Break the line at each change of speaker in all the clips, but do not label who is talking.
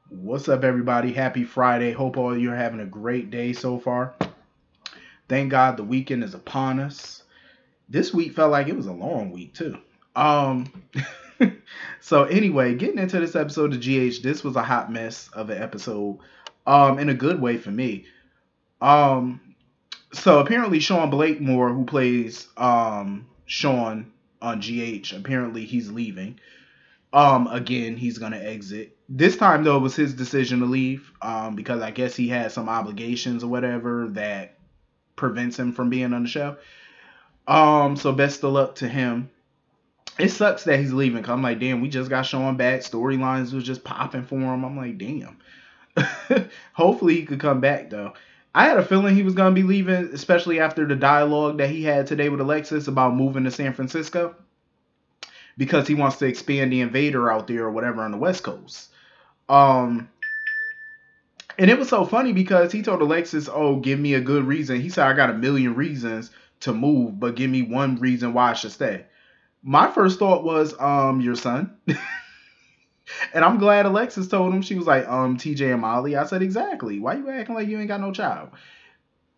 What's up, everybody? Happy Friday. Hope all you're having a great day so far. Thank God the weekend is upon us. This week felt like it was a long week, too. Um, so anyway, getting into this episode of GH, this was a hot mess of an episode, in a good way for me. Um, so apparently Sean Blakemore, who plays Sean on GH, apparently he's leaving. Again, he's gonna exit. This time though, it was his decision to leave. Because I guess he had some obligations or whatever that prevents him from being on the show. So best of luck to him. It sucks that he's leaving. Cause I'm like, damn, we just got Sean back. Storylines was just popping for him. I'm like, damn. Hopefully he could come back though. I had a feeling he was gonna be leaving, especially after the dialogue that he had today with Alexis about moving to San Francisco because he wants to expand the Invader out there or whatever on the West Coast. Um, and it was so funny because he told Alexis, "Oh, give me a good reason." He said, "I got a million reasons to move, but give me one reason why I should stay." My first thought was, your son. And I'm glad Alexis told him. She was like, TJ and Molly. I said, exactly. Why you acting like you ain't got no child?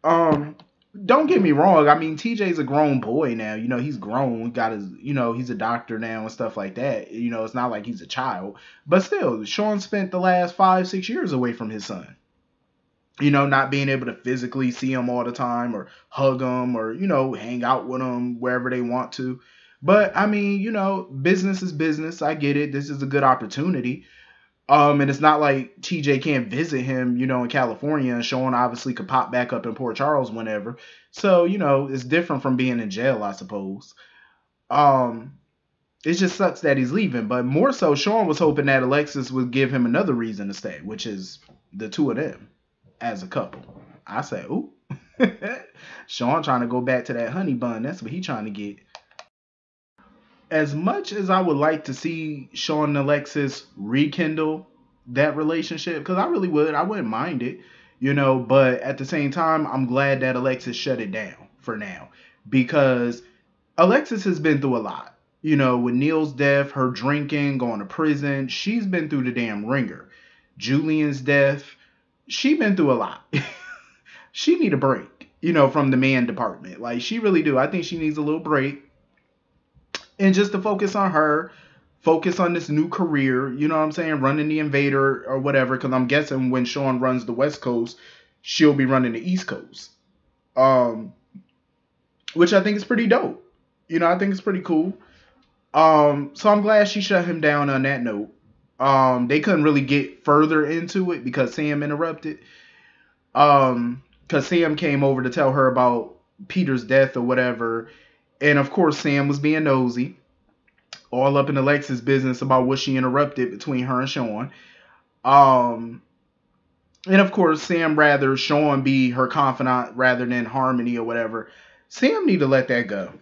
Um, don't get me wrong. I mean, TJ's a grown boy now. He's grown. He got his, he's a doctor now and stuff like that. It's not like he's a child. But still, Sean spent the last 5, 6 years away from his son. Not being able to physically see him all the time or hug him or, hang out with him wherever they want to. But I mean, business is business. I get it. This is a good opportunity. And it's not like TJ can't visit him, in California, and Sean obviously could pop back up in Port Charles whenever. So, it's different from being in jail, I suppose. Um, it just sucks that he's leaving, but more so, Sean was hoping that Alexis would give him another reason to stay, which is the two of them as a couple. I say, ooh, Sean trying to go back to that honey bun. That's what he trying to get. As much as I would like to see Sean and Alexis rekindle that relationship, because I really would, I wouldn't mind it, but at the same time, I'm glad that Alexis shut it down for now because Alexis has been through a lot. With Neil's death, her drinking, going to prison, she's been through the damn ringer. Julian's death, she been through a lot. She need a break, from the man department. Like, she really do. I think she needs a little break and just to focus on her, focus on this new career, you know what I'm saying, running the Invader or whatever, because I'm guessing when Sean runs the West Coast, she'll be running the East Coast. Um, which I think is pretty dope. I think it's pretty cool. So I'm glad she shut him down on that note. They couldn't really get further into it because Sam interrupted. Because Sam came over to tell her about Peter's death or whatever. And of course, Sam was being nosy, all up in Alexis' business about what she interrupted between her and Sean. Um, and of course, Sam rather Sean be her confidant rather than Harmony or whatever. Sam need to let that go.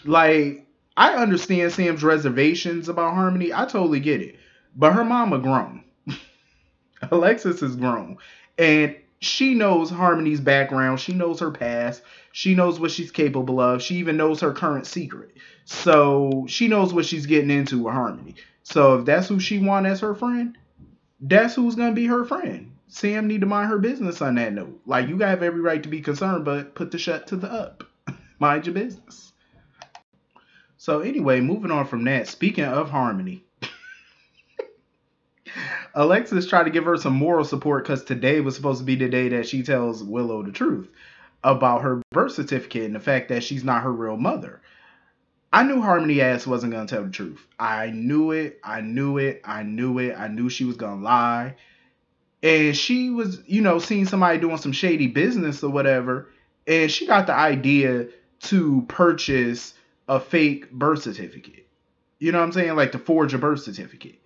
Like, I understand Sam's reservations about Harmony. I totally get it. But her mama grown. Alexis is grown. And she knows Harmony's background. She knows her past. She knows what she's capable of. She even knows her current secret. So she knows what she's getting into with Harmony. So if that's who she wants as her friend, that's who's going to be her friend. Sam need to mind her business on that note. Like, you have every right to be concerned, but put the shut to the up. Mind your business. So anyway, moving on from that, speaking of Harmony, Alexis tried to give her some moral support because today was supposed to be the day that she tells Willow the truth about her birth certificate and the fact that she's not her real mother. I knew Harmony ass wasn't going to tell the truth. I knew it. I knew it. I knew it. I knew she was going to lie. And she was, seeing somebody doing some shady business or whatever. And she got the idea to purchase a fake birth certificate. You know what I'm saying? Like to forge a birth certificate.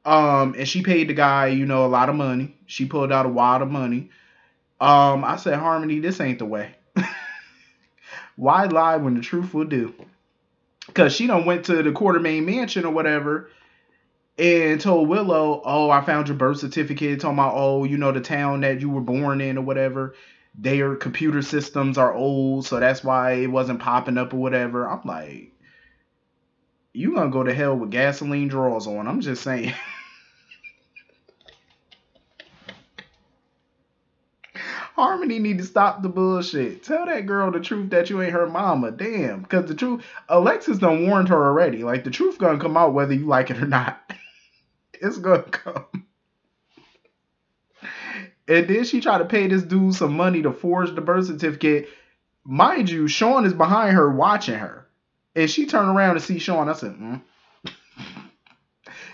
And she paid the guy, a lot of money. She pulled out a wad of money. I said, Harmony, this ain't the way. Why lie when the truth will do? Because she done went to the Quartermain Mansion or whatever and told Willow, oh, I found your birth certificate. Talking about, oh, the town that you were born in or whatever. Their computer systems are old, so that's why it wasn't popping up or whatever. I'm like, you gonna go to hell with gasoline drawers on. I'm just saying. Harmony need to stop the bullshit. Tell that girl the truth that you ain't her mama. Damn. Because the truth, Alexis done warned her already. Like, the truth gonna come out whether you like it or not. It's gonna come. And then she tried to pay this dude some money to forge the birth certificate. Mind you, Shawn is behind her watching her. And she turned around to see Shawn. I said,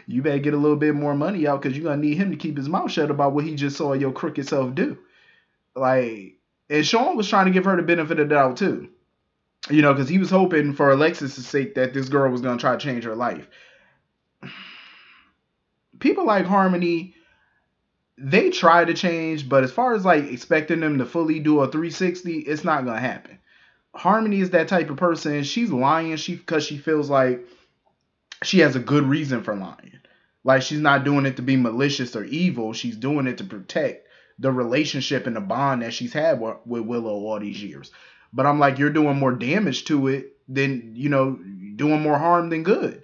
you better get a little bit more money out because you're going to need him to keep his mouth shut about what he just saw your crooked self do. Like, and Shawn was trying to give her the benefit of the doubt too. You know, because he was hoping for Alexis' sake that this girl was going to try to change her life. People like Harmony, they try to change, but as far as like expecting them to fully do a 360, it's not going to happen. Harmony is that type of person. She's lying because she feels like she has a good reason for lying. Like, she's not doing it to be malicious or evil. She's doing it to protect the relationship and the bond that she's had with Willow all these years. But I'm like, you're doing more damage to it than, you know, doing more harm than good.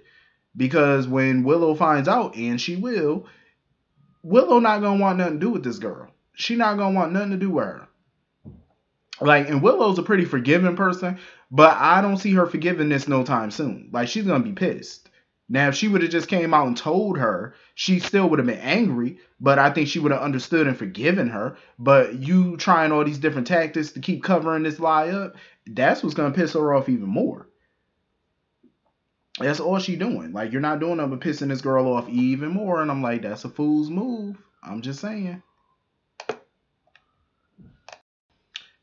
Because when Willow finds out, and she will, Willow not going to want nothing to do with this girl. She not going to want nothing to do with her. Like, and Willow's a pretty forgiving person, but I don't see her forgiving this no time soon. Like, she's going to be pissed. Now, if she would have just came out and told her, she still would have been angry, but I think she would have understood and forgiven her. But you trying all these different tactics to keep covering this lie up, that's what's going to piss her off even more. That's all she doing. Like, you're not doing nothing but pissing this girl off even more. And I'm like, that's a fool's move. I'm just saying.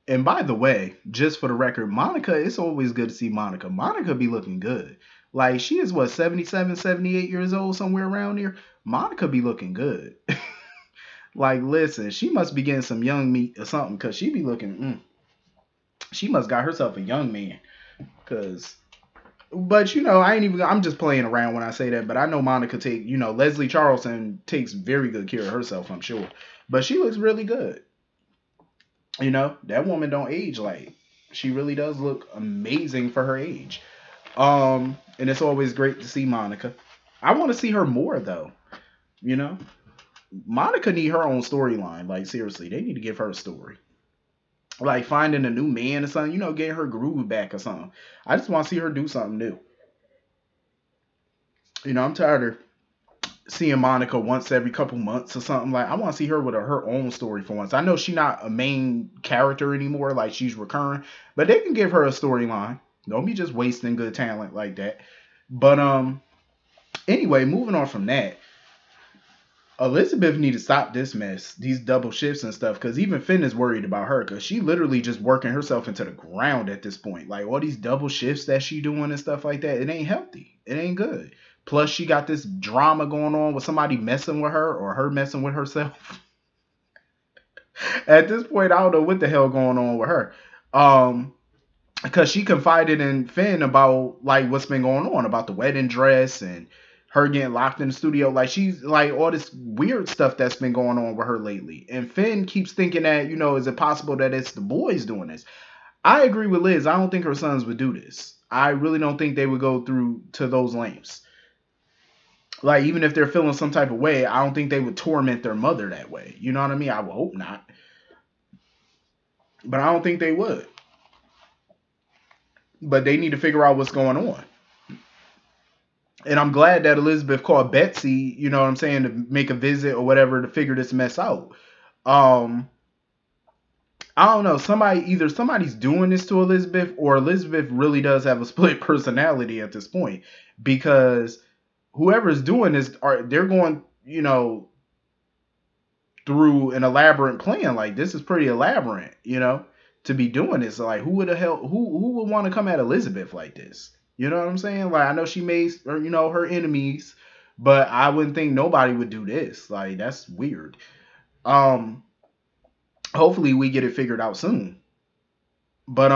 And by the way, just for the record, Monica, it's always good to see Monica. Monica be looking good. Like, she is, what, 77, 78 years old, somewhere around here? Monica be looking good. Like, listen, she must be getting some young meat or something, because she be looking, she must got herself a young man. But, you know, I'm just playing around when I say that, but I know Monica Leslie Charleston takes very good care of herself, I'm sure. But she looks really good. You know, that woman don't age. Like, she really does look amazing for her age. And it's always great to see Monica. I want to see her more though. You know, Monica need her own storyline. Like, seriously, they need to give her a story. Like, finding a new man or something. You know, getting her groove back or something. I just want to see her do something new. You know, I'm tired of seeing Monica once every couple months or something. Like, I want to see her with her own story for once. I know she's not a main character anymore, like she's recurring, but they can give her a storyline. Don't be just wasting good talent like that. But anyway, moving on from that, Elizabeth need to stop this mess, these double shifts and stuff, because even Finn is worried about her, because she literally just working herself into the ground at this point. Like, all these double shifts that she doing and stuff like that, it ain't healthy. It ain't good. Plus, she got this drama going on with somebody messing with her or her messing with herself. At this point, I don't know what the hell going on with her. Because she confided in Finn about, like, what's been going on, about the wedding dress and her getting locked in the studio. Like, she's, like, all this weird stuff that's been going on with her lately. And Finn keeps thinking that, you know, is it possible that it's the boys doing this? I agree with Liz. I don't think her sons would do this. I really don't think they would go through to those lengths. Like, even if they're feeling some type of way, I don't think they would torment their mother that way. You know what I mean? I would hope not. But I don't think they would. But they need to figure out what's going on. And I'm glad that Elizabeth called Betsy, you know what I'm saying, to make a visit or whatever to figure this mess out. I don't know. Somebody's doing this to Elizabeth, or Elizabeth really does have a split personality at this point. Because whoever's doing this, they're going, you know, through an elaborate plan. Like, this is pretty elaborate, you know, to be doing this. Like, who would want to come at Elizabeth like this? You know what I'm saying? Like, I know she made, you know, her enemies, but I wouldn't think nobody would do this. Like, that's weird. Hopefully we get it figured out soon. But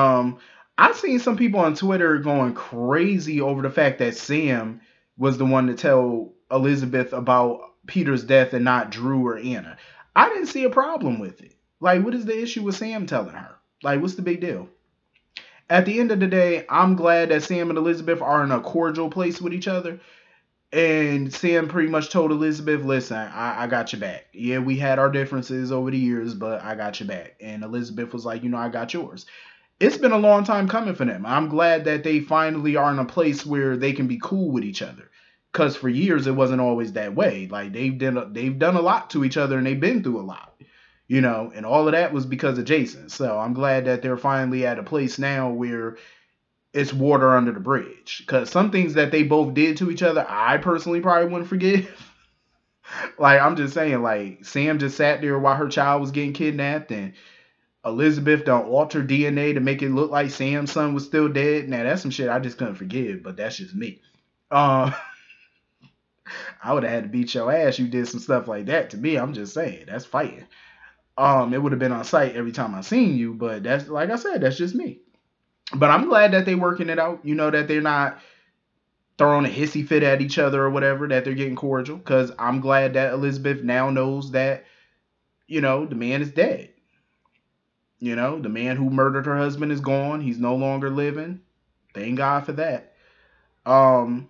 I've seen some people on Twitter going crazy over the fact that Sam was the one to tell Elizabeth about Peter's death and not Drew or Anna. I didn't see a problem with it. Like, what is the issue with Sam telling her? Like, what's the big deal? At the end of the day, I'm glad that Sam and Elizabeth are in a cordial place with each other. And Sam pretty much told Elizabeth, listen, I got your back. Yeah, we had our differences over the years, but I got your back. And Elizabeth was like, I got yours. It's been a long time coming for them. I'm glad that they finally are in a place where they can be cool with each other. Because for years it wasn't always that way. Like they've done a lot to each other and they've been through a lot, and all of that was because of Jason. So I'm glad that they're finally at a place now where it's water under the bridge. Because some things that they both did to each other, I personally probably wouldn't forgive. Like I'm just saying, like Sam just sat there while her child was getting kidnapped, and Elizabeth done alter DNA to make it look like Sam's son was still dead. Now that's some shit I just couldn't forgive, but that's just me. Uh, I would have had to beat your ass. You did some stuff like that to me. I'm just saying that's fighting. It would have been on sight every time I seen you, but that's like I said, that's just me. But I'm glad that they working it out. That they're not throwing a hissy fit at each other or whatever. That they're getting cordial. Because I'm glad that Elizabeth now knows that the man is dead. The man who murdered her husband is gone. He's no longer living. Thank God for that. Um,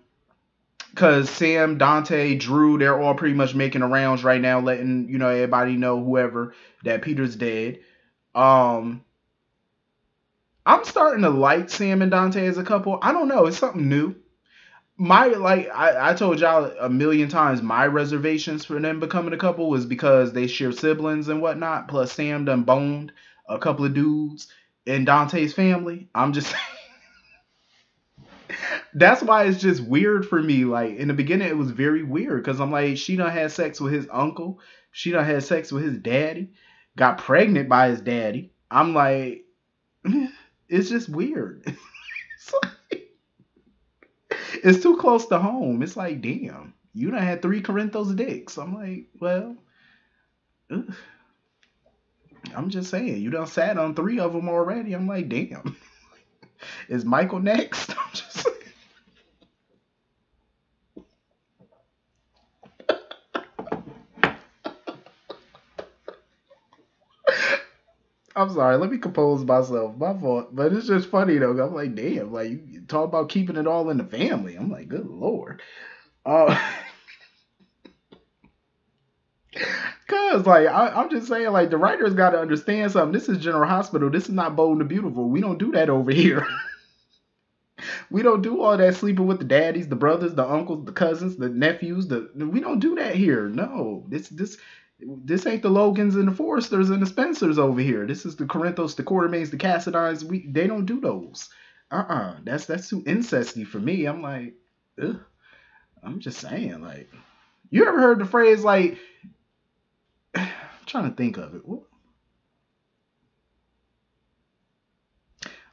because Sam, Dante, Drew, they're all pretty much making the rounds right now, letting everybody know, whoever, that Peter's dead. Um, I'm starting to like Sam and Dante as a couple. I don't know, it's something new. I told y'all a million times, my reservations for them becoming a couple was because they share siblings and whatnot. Plus, Sam done boned a couple of dudes in Dante's family. I'm just that's why it's just weird for me. Like in the beginning, it was very weird because I'm like, she done had sex with his uncle, she done had sex with his daddy, got pregnant by his daddy. I'm like, it's just weird. It's, like, it's too close to home. It's like, damn, you done had 3 Corinthos dicks. I'm like, well, ugh. I'm just saying, you done sat on 3 of them already. I'm like, damn, is Michael next? I'm just. I'm sorry. Let me compose myself. My fault. But it's just funny though. I'm like, damn. Like you talk about keeping it all in the family. I'm like, good lord. Uh, Cause like I'm just saying, like the writers got to understand something. This is General Hospital. This is not Bold and the Beautiful. We don't do that over here. We don't do all that sleeping with the daddies, the brothers, the uncles, the cousins, the nephews. We don't do that here. No, this ain't the Logans and the Foresters and the Spencers over here. This is the Corinthos, the Quartermains, the Cassidines. They don't do those. That's too incesty for me. I'm like, ugh. I'm just saying, like, you ever heard the phrase like? I'm trying to think of it.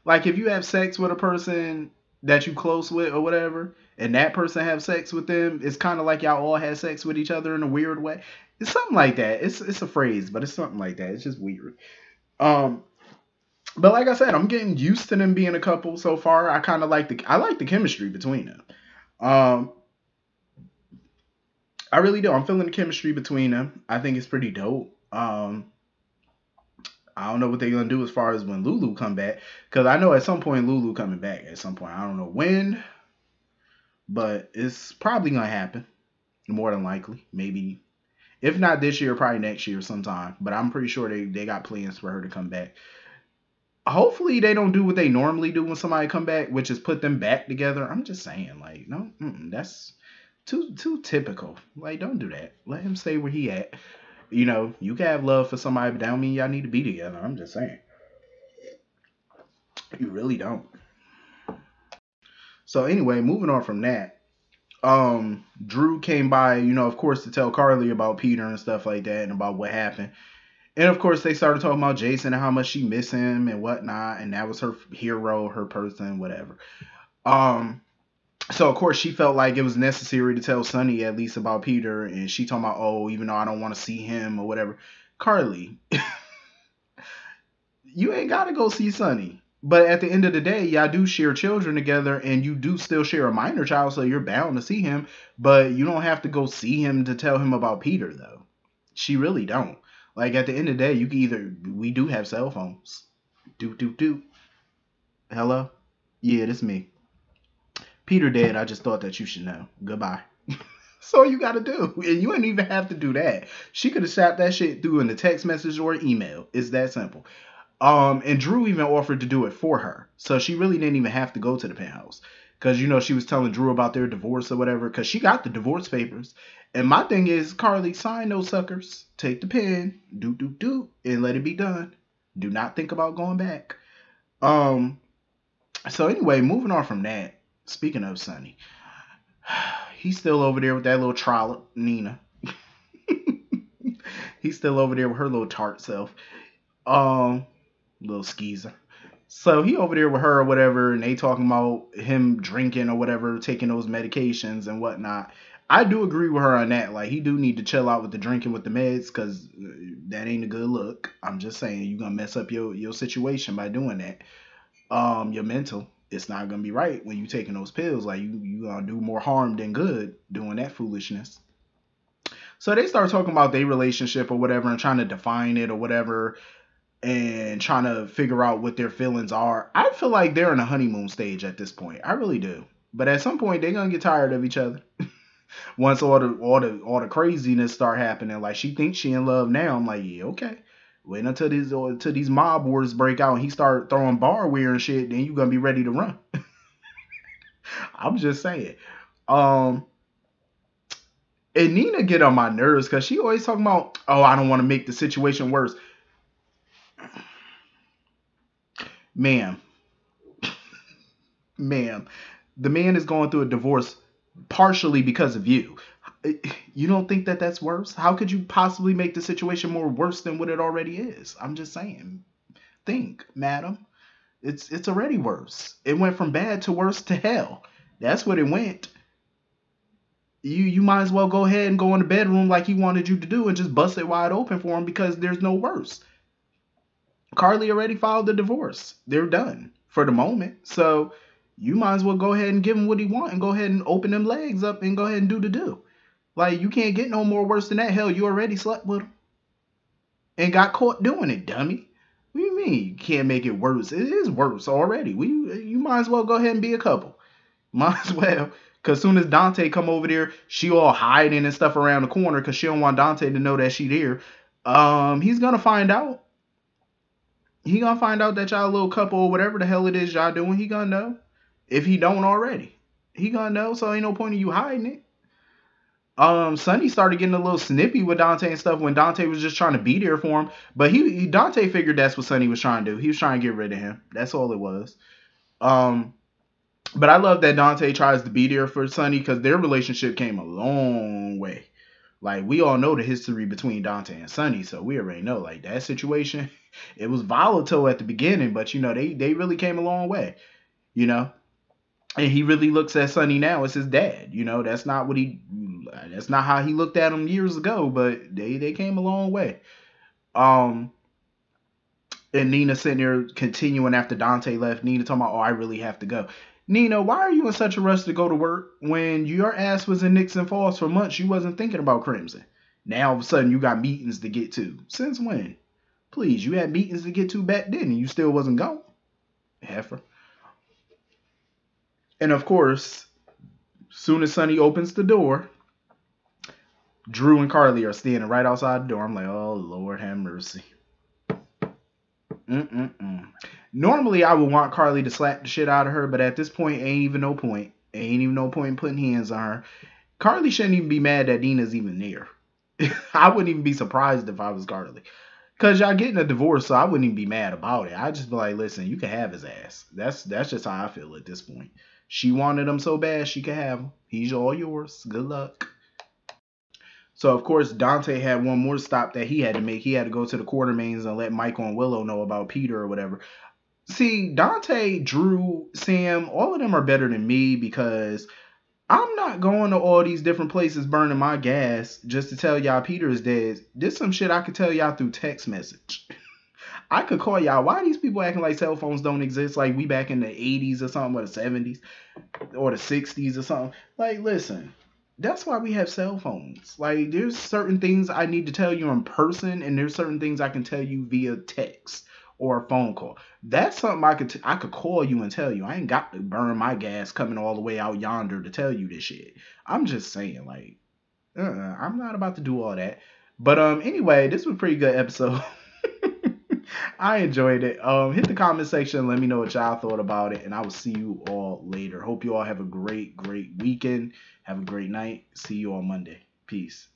Like if you have sex with a person that you close with or whatever, and that person have sex with them, it's kind of like y'all all had sex with each other in a weird way. It's something like that. It's a phrase, but it's something like that. It's just weird. Um, but like I said, I'm getting used to them being a couple so far. I like the chemistry between them. Um, I really do. I'm feeling the chemistry between them. I think it's pretty dope. I don't know what they're gonna do as far as when Lulu come back, because I know at some point Lulu coming back at some point. I don't know when, but it's probably gonna happen. More than likely, maybe if not this year, probably next year sometime. But I'm pretty sure they got plans for her to come back. Hopefully they don't do what they normally do when somebody come back, which is put them back together. I'm just saying, like, no, that's too typical. Like, don't do that. Let him stay where he at. You can have love for somebody, but that don't mean y'all need to be together. I'm just saying. You really don't. So anyway, moving on from that, Drew came by, of course, to tell Carly about Peter and stuff like that and about what happened. And of course, they started talking about Jason and how much she missed him and whatnot, and that was her hero, her person, whatever. Um, so of course she felt like it was necessary to tell Sonny at least about Peter, and she talking about, oh, even though I don't want to see him or whatever. Carly, you ain't gotta go see Sonny. But at the end of the day, y'all do share children together, and you do still share a minor child, so you're bound to see him. But you don't have to go see him to tell him about Peter, though. She really don't. Like at the end of the day, you can we do have cell phones. Do. Hello? Yeah, this me. Peter dead. I just thought that you should know. Goodbye. That's all you gotta do. And you ain't even have to do that. She could have shot that shit through in the text message or email. It's that simple. And Drew even offered to do it for her. So she really didn't even have to go to the penthouse. Because, she was telling Drew about their divorce or whatever. Because she got the divorce papers. And my thing is, Carly, sign those suckers. Take the pen. Do. And let it be done. Do not think about going back. So anyway, moving on from that. Speaking of Sonny. He's still over there with that little trollop, Nina. He's still over there with her little tart self. Little skeezer. So he over there with her or whatever, and they talking about him drinking or whatever, taking those medications and whatnot. I do agree with her on that. Like, he do need to chill out with the drinking with the meds, because that ain't a good look. I'm just saying, you're going to mess up your situation by doing that. Your mental, it's not going to be right when you taking those pills. Like, you going to do more harm than good doing that foolishness. So they start talking about their relationship or whatever and trying to define it or whatever, and trying to figure out what their feelings are. I feel like they're in a honeymoon stage at this point. I really do. But at some point they're gonna get tired of each other. Once all the craziness start happening, like she thinks she in love now. I'm like, yeah, okay. Wait until these mob wars break out and he start throwing barware and shit, then you gonna be ready to run. I'm just saying. And Nina get on my nerves because she always talking about, oh, I don't want to make the situation worse. Ma'am, the man is going through a divorce partially because of you. You don't think that that's worse? How could you possibly make the situation more worse than what it already is? I'm just saying. Think, madam. It's already worse. It went from bad to worse to hell. That's what it went. You might as well go ahead and go in the bedroom like he wanted you to do and just bust it wide open for him, because there's no worse. Carly already filed the divorce. They're done for the moment. So you might as well go ahead and give him what he wants and go ahead and open them legs up and go ahead and do the do. Like, you can't get no more worse than that. Hell, you already slept with him and got caught doing it, dummy. What do you mean you can't make it worse? It is worse already. You might as well go ahead and be a couple. Might as well. Because soon as Dante come over there, she all hiding and stuff around the corner because she don't want Dante to know that she there. He's going to find out. He gonna find out that y'all a little couple or whatever the hell it is y'all doing. He gonna know. If he don't already. He gonna know, so ain't no point in you hiding it. Sonny started getting a little snippy with Dante and stuff when Dante was just trying to be there for him. But Dante figured that's what Sonny was trying to do. He was trying to get rid of him. That's all it was. But I love that Dante tries to be there for Sonny, because their relationship came a long way. Like, we all know the history between Dante and Sonny, so we already know, like, that situation, it was volatile at the beginning, but, they really came a long way, And he really looks at Sonny now as his dad, That's not how he looked at him years ago, but they came a long way. And Nina sitting there continuing after Dante left. Nina talking about, oh, I really have to go. Nina, why are you in such a rush to go to work when your ass was in Nixon Falls for months? You wasn't thinking about Crimson. Now all of a sudden you got meetings to get to. Since when? Please, you had meetings to get to back then and you still wasn't going. Heifer. And of course, soon as Sonny opens the door, Drew and Carly are standing right outside the door. I'm like, oh, Lord have mercy. Normally, I would want Carly to slap the shit out of her, but at this point, ain't even no point. Ain't even no point in putting hands on her. Carly shouldn't even be mad that Nina's even there. I wouldn't even be surprised if I was Carly. Because y'all getting a divorce, so I wouldn't even be mad about it. I'd just be like, listen, you can have his ass. That's just how I feel at this point. She wanted him so bad, she could have him. He's all yours. Good luck. So, of course, Dante had one more stop that he had to make. He had to go to the Quartermains and let Michael and Willow know about Peter or whatever. See, Dante, Drew, Sam, all of them are better than me, because I'm not going to all these different places burning my gas just to tell y'all Peter is dead. This some shit I could tell y'all through text message. I could call y'all. Why are these people acting like cell phones don't exist? Like we back in the 80s or something, or the 70s or the 60s or something. Like, listen. That's why we have cell phones. Like, there's certain things I need to tell you in person, and there's certain things I can tell you via text or a phone call. That's something I could call you and tell you. I ain't got to burn my gas coming all the way out yonder to tell you this shit. I'm just saying, like, I'm not about to do all that. But anyway, this was a pretty good episode. I enjoyed it. Hit the comment section. Let me know what y'all thought about it, and I will see you all later. Hope you all have a great weekend. Have a great night. See you on Monday. Peace.